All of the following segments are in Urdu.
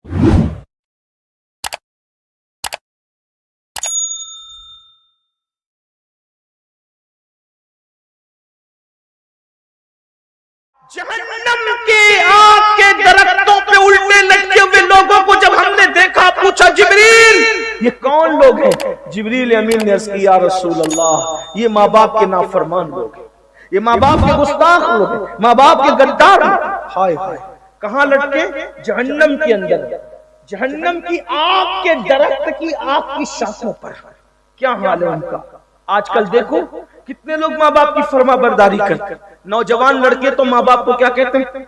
جہنم کے آگ کے درختوں پہ الٹے لٹکے ہوئے لوگوں کو جب ہم نے دیکھا، پوچھا جبریل یہ کون لوگ ہیں؟ جبریل امین نے عرض کی یا رسول اللہ یہ ماں باپ کے نافرمان لوگ ہیں، یہ ماں باپ کے گستاخ لوگ ہیں، ماں باپ کے غدار ہیں۔ ہائے ہائے، کہاں لٹکے؟ جہنم کے اندر، جہنم کی آگ کے درخت کی آگ کی شاخوں پر۔ کیا حال ہے ان کا؟ آج کل دیکھو کتنے لوگ ماں باپ کی فرما برداری کرتے ہیں۔ نوجوان لڑکے تو ماں باپ کو کیا کہتے ہیں؟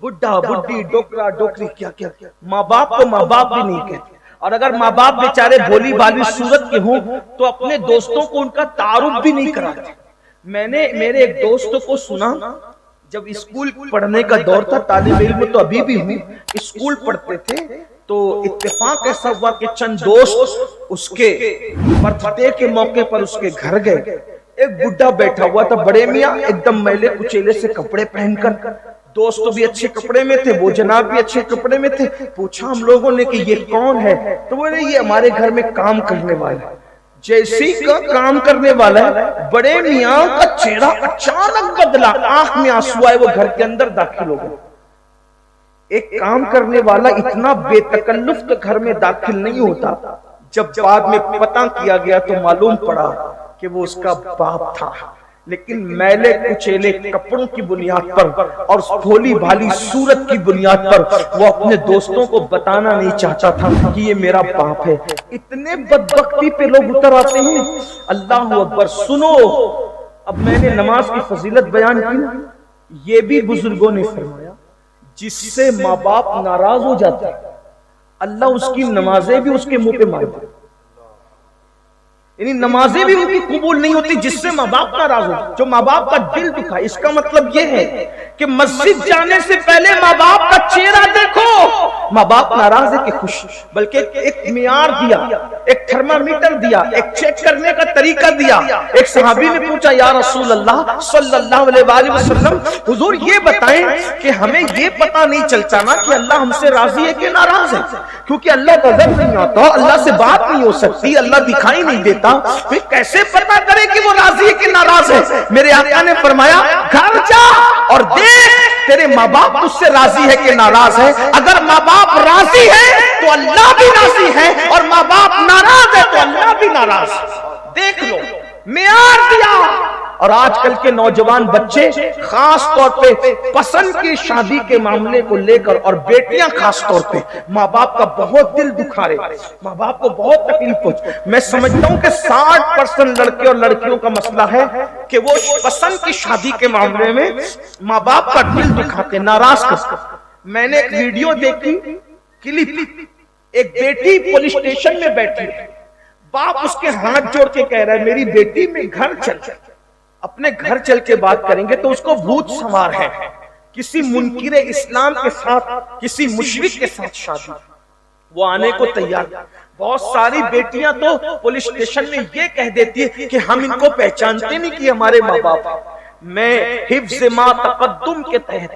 بڈھا، بڈھی، ڈوکرا، ڈوکری، کیا کیا ماں باپ کو ماں باپ بھی نہیں کہتے۔ اور اگر ماں باپ بیچارے بھولی بھالی صورت کے ہوں تو اپنے دوستوں کو ان کا تعارف بھی نہیں کراتے۔ میں نے میرے ایک دوست کو سنا، جب اسکول پڑھنے کا دور تھا، طالب علم تو ابھی بھی ہوں، اسکول پڑھتے تھے، تو اتفاق ایسا ہوا کہ چند دوست اس کے برتھ ڈے کے موقع پر اس کے گھر گئے۔ ایک بڈھا بیٹھا ہوا تھا، بڑے میاں، ایک دم میلے کچیلے سے کپڑے پہن کر۔ دوست بھی اچھے کپڑے میں تھے، وہ جناب بھی اچھے کپڑے میں تھے۔ پوچھا ہم لوگوں نے کہ یہ کون ہے؟ تو بولے یہ ہمارے گھر میں کام کرنے والا ہے۔ جیسی کا کام کرنے والا ہے، بڑے میاں کا چہرہ اچانک بدلا، آنکھ میں آنسو آئے، وہ گھر کے اندر داخل ہو گئے۔ ایک کام کرنے والا اتنا بے تکلف تو گھر میں داخل نہیں ہوتا۔ جب بعد میں پتہ کیا گیا تو معلوم پڑا کہ وہ اس کا باپ تھا، لیکن میلے کچیلے کپڑوں کی بنیاد پر اور بھولی بھالی صورت کی بنیاد پر وہ اپنے دوستوں کو بتانا نہیں چاہتا تھا کہ یہ میرا باپ ہے۔ اتنے بدبختی پہ لوگ اتر آتے ہیں۔ اللہ اکبر، سنو، اب میں نے نماز کی فضیلت بیان کی، یہ بھی بزرگوں نے فرمایا جس سے ماں باپ ناراض ہو جاتا ہے اللہ اس کی نمازیں بھی اس کے منہ پہ مارتا ہے، یعنی نمازیں بھی ان کی قبول نہیں ہوتی جس سے ماں باپ ناراض ہو، جو ماں باپ کا دل دکھا۔ اس کا مطلب یہ ہے کہ مسجد جانے سے پہلے ماں باپ کا چہرہ دیکھو۔ ماں باپ ناراض ہے کہ خوش، بلکہ ایک معیار دیا، ایک تھرمامیٹر دیا، ایک چیک کرنے کا طریقہ دیا۔ ایک صحابی نے پوچھا یا رسول اللہ صلی اللہ علیہ وآلہ وسلم، حضور یہ بتائیں کہ ہمیں یہ پتہ نہیں چلتا نا کہ اللہ ہم سے راضی ہے کہ ناراض ہے، کیونکہ اللہ نظر نہیں آتا، اللہ سے بات نہیں ہو سکتی، اللہ دکھائی نہیں دیتا، پھر کیسے پتہ کرے کہ وہ راضی ہے کہ ناراض ہے؟ میرے آقا نے فرمایا گھر جا اور دیکھ تیرے ماں باپ تجھ سے راضی ہے کہ ناراض ہے۔ اگر ماں باپ راضی ہے تو اللہ بھی راضی ہے، اور ماں باپ ناراض ہے تو اللہ بھی ناراض ہے۔ دیکھ لو، معیار دیا۔ اور آج کل کے نوجوان بچے خاص طور پہ پسند کی شادی کے معاملے کو لے کر، اور بیٹیاں خاص طور پہ ماں باپ کا بہت دل دکھا رہے، ماں باپ کو بہت تکلیف پہنچ۔ میں سمجھتا ہوں کہ 60% لڑکے اور لڑکیوں کا مسئلہ ہے کہ وہ پسند کی شادی کے معاملے میں ماں باپ کا دل دکھاتے، ناراض کرتے۔ میں نے ایک ویڈیو دیکھی، کلپ، ایک بیٹی پولیس اسٹیشن میں بیٹھی، باپ اس کے ہاتھ جوڑ کے کہہ رہا ہے میری بیٹی میں گھر چل، اپنے گھر چل کے بات کریں گے تو اس کو بھوت سوار ہے، کسی منکر اسلام کے ساتھ، کسی مشرک کے ساتھ شادی، وہ آنے کو تیار۔ بہت ساری بیٹیاں تو پولیس اسٹیشن میں یہ کہہ دیتی ہے کہ ہم ان کو پہچانتے نہیں کہ ہمارے ماں باپ ہیں۔ میں حفظ ما تقدم کے تحت،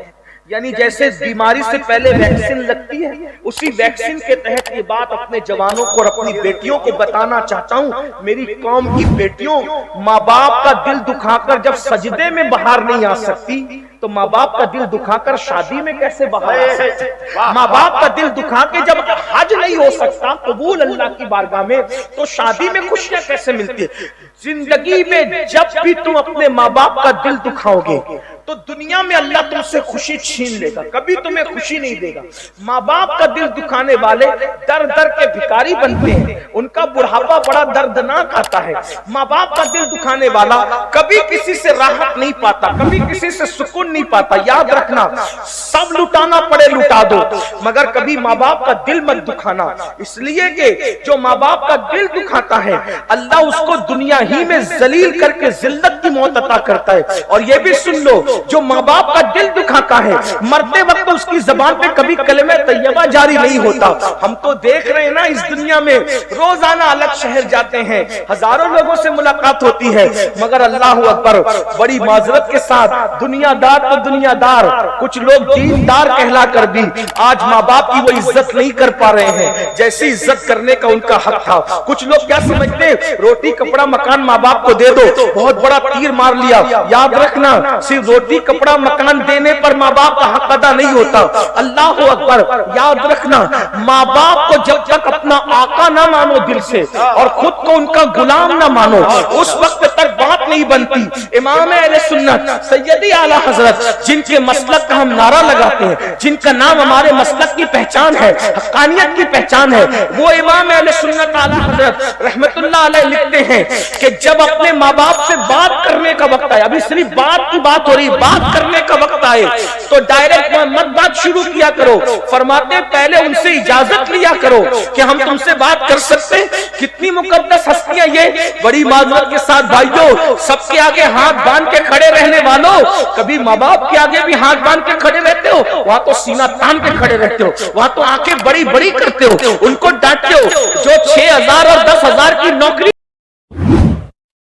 یعنی جیسے بیماری سے پہلے ویکسین لگتی ہے، اسی ویکسین کے تحت یہ بات اپنے جوانوں کو اور اپنی بیٹیوں کو بتانا چاہتا ہوں۔ میری قوم کی بیٹیوں، ماں باپ کا دل دکھا کر جب سجدے میں باہر نہیں آ سکتی تو ماں باپ کا دل دکھا کر شادی میں کیسے باہر آ سکتی؟ ماں باپ کا دل دکھا کے جب حج نہیں ہو سکتا قبول اللہ کی بارگاہ میں تو شادی میں خوشیاں کیسے ملتی ہے؟ زندگی میں جب بھی تم اپنے ماں باپ کا دل دکھاؤ گے تو دنیا میں اللہ تم سے خوشی چھین لے گا، کبھی تمہیں خوشی نہیں دے گا۔ ماں باپ کا دل دکھانے والے در در کے بھکاری بنتے ہیں، ان کا بڑھاپا بڑا دردناک آتا ہے۔ ماں باپ کا دل دکھانے والا کبھی کسی سے راحت نہیں پاتا، کبھی کسی سے سکون نہیں پاتا۔ یاد رکھنا، سب لٹانا پڑے لٹا دو، مگر کبھی ماں باپ کا دل مت دکھانا، اس لیے کہ جو ماں باپ کا دل دکھاتا ہے اللہ اس کو دنیا ہی میں ذلیل کر کے ذلت کی موت عطا کرتا ہے. اور یہ بھی سن لو جو ماں باپ کا دل دکھاتا ہے مرتے وقت اس کی زبان پہ کبھی کلمہ طیبہ جاری نہیں ہوتا. ہم تو دیکھ رہے ہیں نا اس دنیا میں روزانہ الگ شہر جاتے ہیں, ہزاروں لوگوں سے ملاقات ہوتی ہے, مگر اللہ اکبر بڑی معذرت کے ساتھ دنیا دار تو دنیا دار, کچھ لوگ دیندار کہلا کر بھی آج ماں باپ کی وہ عزت نہیں کر پا رہے ہیں جیسی عزت کرنے کا ان کا حق تھا. کچھ لوگ کیا سمجھتے ہیں روٹی کپڑا مکان ماں باپ کو دے دو بہت بڑا تیر مار لیا. یاد رکھنا صرف روٹی کپڑا مکان دینے پر ماں باپ کا حق ادا نہیں ہوتا. اللہ اکبر, یاد رکھنا ماں باپ کو جب تک اپنا آقا نہ مانو دل سے اور خود کو ان کا غلام نہ مانو اس وقت تک بات نہیں بنتی. امام اہل سنت سیدی اعلی حضرت جن کے مسلک کا ہم نعرہ لگاتے ہیں, جن کا نام ہمارے مسلک کی پہچان ہے, حقانیت کی پہچان ہے, وہ امام اہل سنت اعلی حضرت رحمت اللہ علیہ لکھتے ہیں کہ جب اپنے ماں باپ سے بات کرنے کا وقت آئے, ابھی صرف بات کی بات ہو رہی, بات کرنے کا وقت آئے تو ڈائریکٹ مت بات شروع کیا کرو. فرماتے پہلے ان سے اجازت لیا کرو کہ ہم تم سے بات کر سکتے ہیں. کتنی مقدس ہستیاں یہ, بڑی معذرت کے ساتھ بھائیوں, سب کے آگے ہاتھ باندھ کے کھڑے رہنے والوں, کبھی ماں باپ کے آگے بھی ہاتھ باندھ کے کھڑے رہتے ہو؟ وہاں تو سینہ تان کے کھڑے رہتے ہو, وہاں تو آنکھیں بڑی بڑی کرتے ہو, ان کو ڈانٹتے ہو. جو